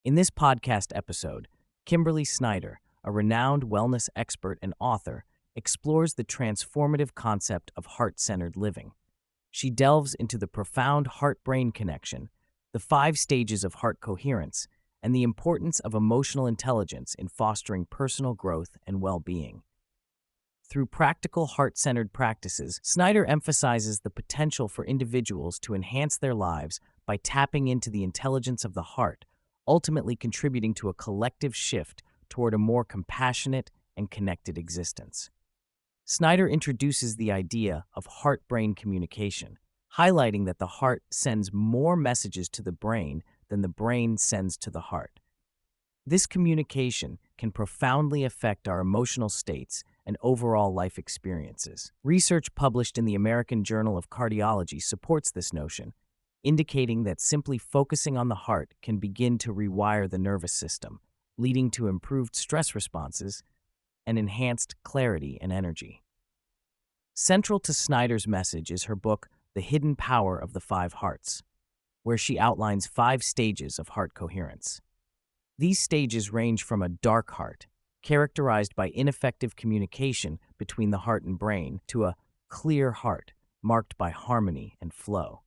In this podcast episode, Kimberly Snyder, a renowned wellness expert and author, explores the transformative concept of heart-centered living. She delves into the profound heart-brain connection, the 5 stages of heart coherence, and the importance of emotional intelligence in fostering personal growth and well-being. Through practical heart-centered practices, Snyder emphasizes the potential for individuals to enhance their lives by tapping into the intelligence of the heart, ultimately contributing to a collective shift toward a more compassionate and connected existence. Snyder introduces the idea of heart-brain communication, highlighting that the heart sends more messages to the brain than the brain sends to the heart. This communication can profoundly affect our emotional states and overall life experiences. Research published in the American Journal of Cardiology supports this notion, indicating that simply focusing on the heart can begin to rewire the nervous system, leading to improved stress responses and enhanced clarity and energy. Central to Snyder's message is her book, The Hidden Power of the 5 Hearts, where she outlines 5 stages of heart coherence. These stages range from a dark heart, characterized by ineffective communication between the heart and brain, to a clear heart, marked by harmony and flow.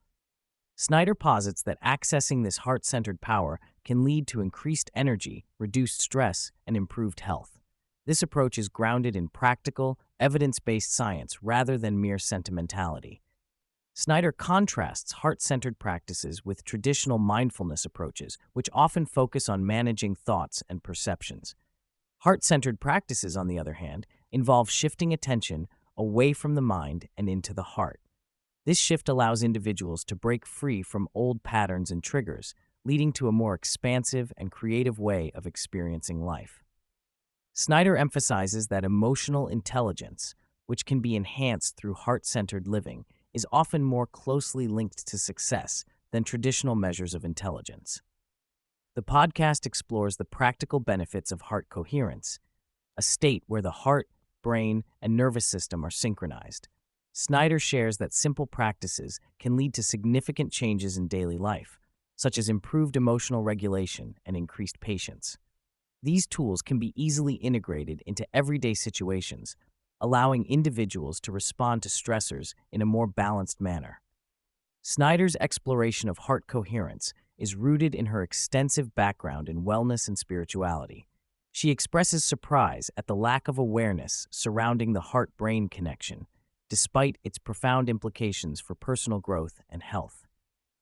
Snyder posits that accessing this heart-centered power can lead to increased energy, reduced stress, and improved health. This approach is grounded in practical, evidence-based science rather than mere sentimentality. Snyder contrasts heart-centered practices with traditional mindfulness approaches, which often focus on managing thoughts and perceptions. Heart-centered practices, on the other hand, involve shifting attention away from the mind and into the heart. This shift allows individuals to break free from old patterns and triggers, leading to a more expansive and creative way of experiencing life. Snyder emphasizes that emotional intelligence, which can be enhanced through heart-centered living, is often more closely linked to success than traditional measures of intelligence. The podcast explores the practical benefits of heart coherence, a state where the heart, brain, and nervous system are synchronized. Snyder shares that simple practices can lead to significant changes in daily life, such as improved emotional regulation and increased patience. These tools can be easily integrated into everyday situations, allowing individuals to respond to stressors in a more balanced manner. Snyder's exploration of heart coherence is rooted in her extensive background in wellness and spirituality. She expresses surprise at the lack of awareness surrounding the heart-brain connection, despite its profound implications for personal growth and health.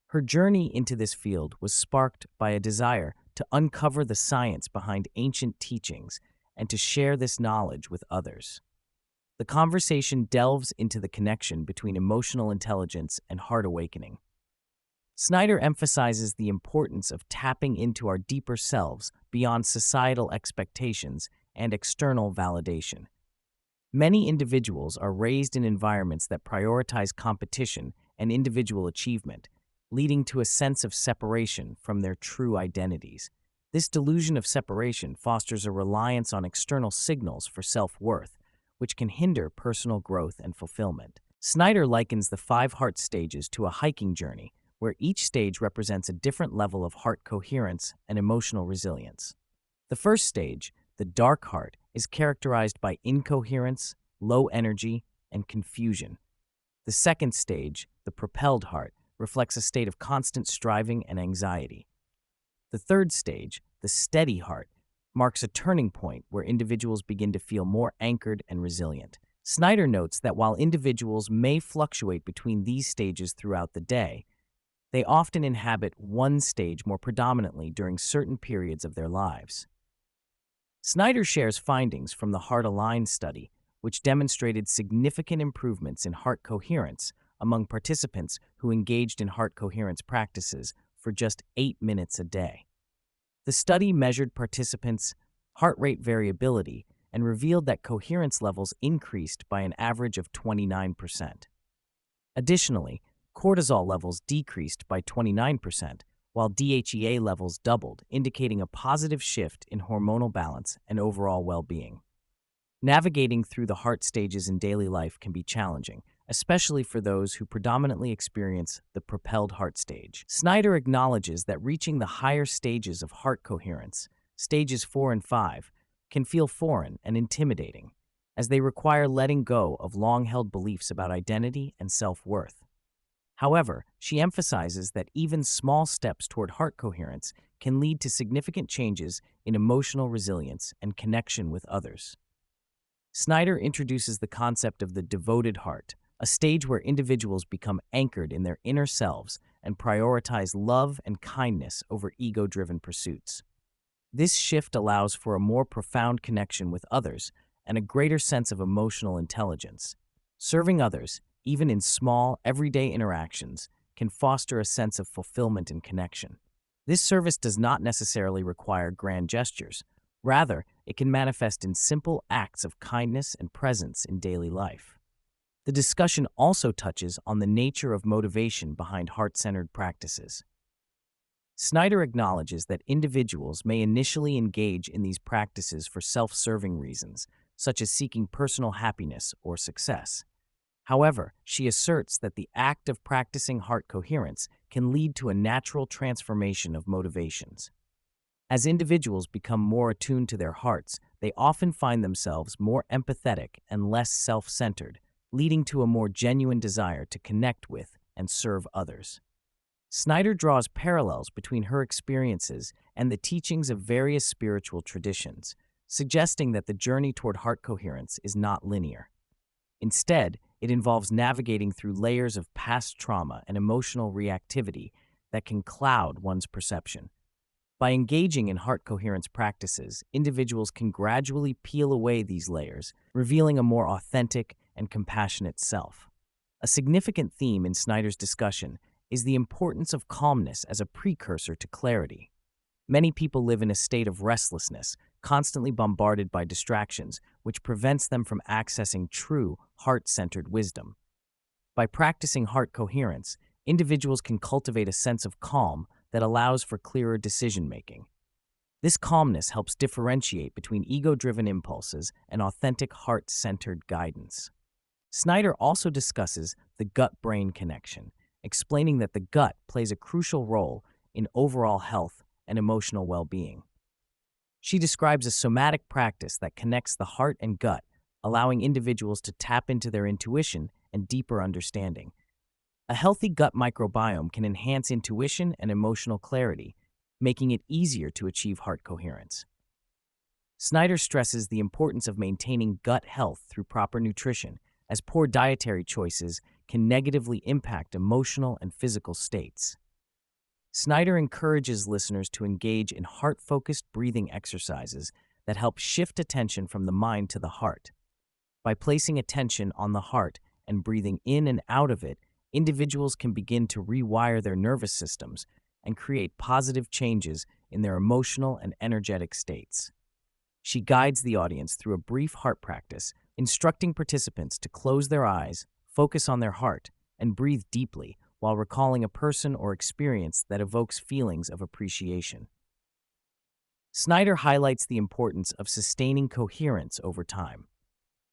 Her journey into this field was sparked by a desire to uncover the science behind ancient teachings and to share this knowledge with others. The conversation delves into the connection between emotional intelligence and heart awakening. Snyder emphasizes the importance of tapping into our deeper selves beyond societal expectations and external validation. Many individuals are raised in environments that prioritize competition and individual achievement, leading to a sense of separation from their true identities. This delusion of separation fosters a reliance on external signals for self-worth, which can hinder personal growth and fulfillment. Snyder likens the 5 heart stages to a hiking journey, where each stage represents a different level of heart coherence and emotional resilience. The first stage, the dark heart, is characterized by incoherence, low energy, and confusion. The second stage, the propelled heart, reflects a state of constant striving and anxiety. The third stage, the steady heart, marks a turning point where individuals begin to feel more anchored and resilient. Snyder notes that while individuals may fluctuate between these stages throughout the day, they often inhabit one stage more predominantly during certain periods of their lives. Snyder shares findings from the Heart Aligned study, which demonstrated significant improvements in heart coherence among participants who engaged in heart coherence practices for just 8 minutes a day. The study measured participants' heart rate variability and revealed that coherence levels increased by an average of 29%. Additionally, cortisol levels decreased by 29%, while DHEA levels doubled, indicating a positive shift in hormonal balance and overall well-being. Navigating through the heart stages in daily life can be challenging, especially for those who predominantly experience the propelled heart stage. Snyder acknowledges that reaching the higher stages of heart coherence, stages 4 and 5, can feel foreign and intimidating, as they require letting go of long-held beliefs about identity and self-worth. However, she emphasizes that even small steps toward heart coherence can lead to significant changes in emotional resilience and connection with others. Snyder introduces the concept of the devoted heart, a stage where individuals become anchored in their inner selves and prioritize love and kindness over ego-driven pursuits. This shift allows for a more profound connection with others and a greater sense of emotional intelligence. Serving others, even in small, everyday interactions, can foster a sense of fulfillment and connection. This service does not necessarily require grand gestures. Rather, it can manifest in simple acts of kindness and presence in daily life. The discussion also touches on the nature of motivation behind heart-centered practices. Snyder acknowledges that individuals may initially engage in these practices for self-serving reasons, such as seeking personal happiness or success. However, she asserts that the act of practicing heart coherence can lead to a natural transformation of motivations. As individuals become more attuned to their hearts, they often find themselves more empathetic and less self-centered, leading to a more genuine desire to connect with and serve others. Snyder draws parallels between her experiences and the teachings of various spiritual traditions, suggesting that the journey toward heart coherence is not linear. Instead, it involves navigating through layers of past trauma and emotional reactivity that can cloud one's perception. By engaging in heart coherence practices, individuals can gradually peel away these layers, revealing a more authentic and compassionate self. A significant theme in Snyder's discussion is the importance of calmness as a precursor to clarity. Many people live in a state of restlessness, constantly bombarded by distractions, which prevents them from accessing true, heart-centered wisdom. By practicing heart coherence, individuals can cultivate a sense of calm that allows for clearer decision-making. This calmness helps differentiate between ego-driven impulses and authentic heart-centered guidance. Snyder also discusses the gut-brain connection, explaining that the gut plays a crucial role in overall health and emotional well-being. She describes a somatic practice that connects the heart and gut, allowing individuals to tap into their intuition and deeper understanding. A healthy gut microbiome can enhance intuition and emotional clarity, making it easier to achieve heart coherence. Snyder stresses the importance of maintaining gut health through proper nutrition, as poor dietary choices can negatively impact emotional and physical states. Snyder encourages listeners to engage in heart-focused breathing exercises that help shift attention from the mind to the heart. By placing attention on the heart and breathing in and out of it, individuals can begin to rewire their nervous systems and create positive changes in their emotional and energetic states. She guides the audience through a brief heart practice, instructing participants to close their eyes, focus on their heart, and breathe deeply while recalling a person or experience that evokes feelings of appreciation. Snyder highlights the importance of sustaining coherence over time.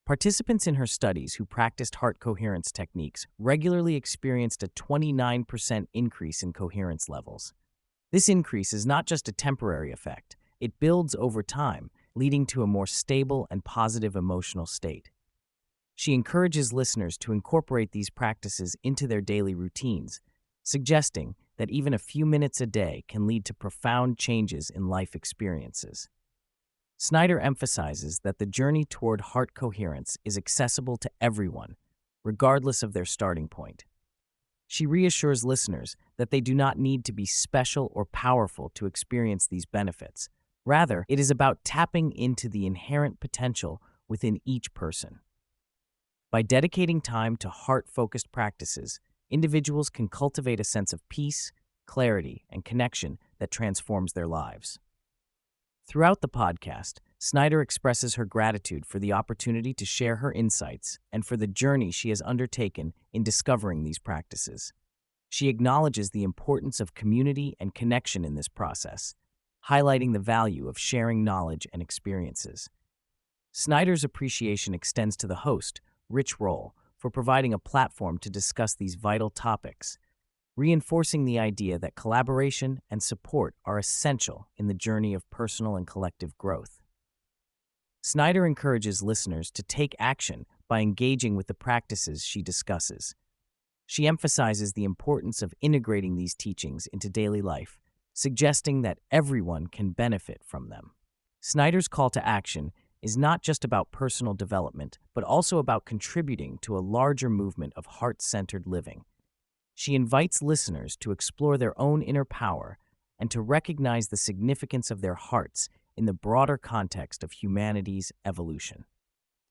Participants in her studies who practiced heart coherence techniques regularly experienced a 29% increase in coherence levels. This increase is not just a temporary effect, it builds over time, leading to a more stable and positive emotional state. She encourages listeners to incorporate these practices into their daily routines, suggesting that even a few minutes a day can lead to profound changes in life experiences. Snyder emphasizes that the journey toward heart coherence is accessible to everyone, regardless of their starting point. She reassures listeners that they do not need to be special or powerful to experience these benefits. Rather, it is about tapping into the inherent potential within each person. By dedicating time to heart-focused practices, individuals can cultivate a sense of peace, clarity, and connection that transforms their lives. Throughout the podcast, Snyder expresses her gratitude for the opportunity to share her insights and for the journey she has undertaken in discovering these practices. She acknowledges the importance of community and connection in this process, highlighting the value of sharing knowledge and experiences. Snyder's appreciation extends to the host, Rich Roll, for providing a platform to discuss these vital topics, reinforcing the idea that collaboration and support are essential in the journey of personal and collective growth. Snyder encourages listeners to take action by engaging with the practices she discusses. She emphasizes the importance of integrating these teachings into daily life, suggesting that everyone can benefit from them. Snyder's call to action is not just about personal development, but also about contributing to a larger movement of heart-centered living. She invites listeners to explore their own inner power and to recognize the significance of their hearts in the broader context of humanity's evolution.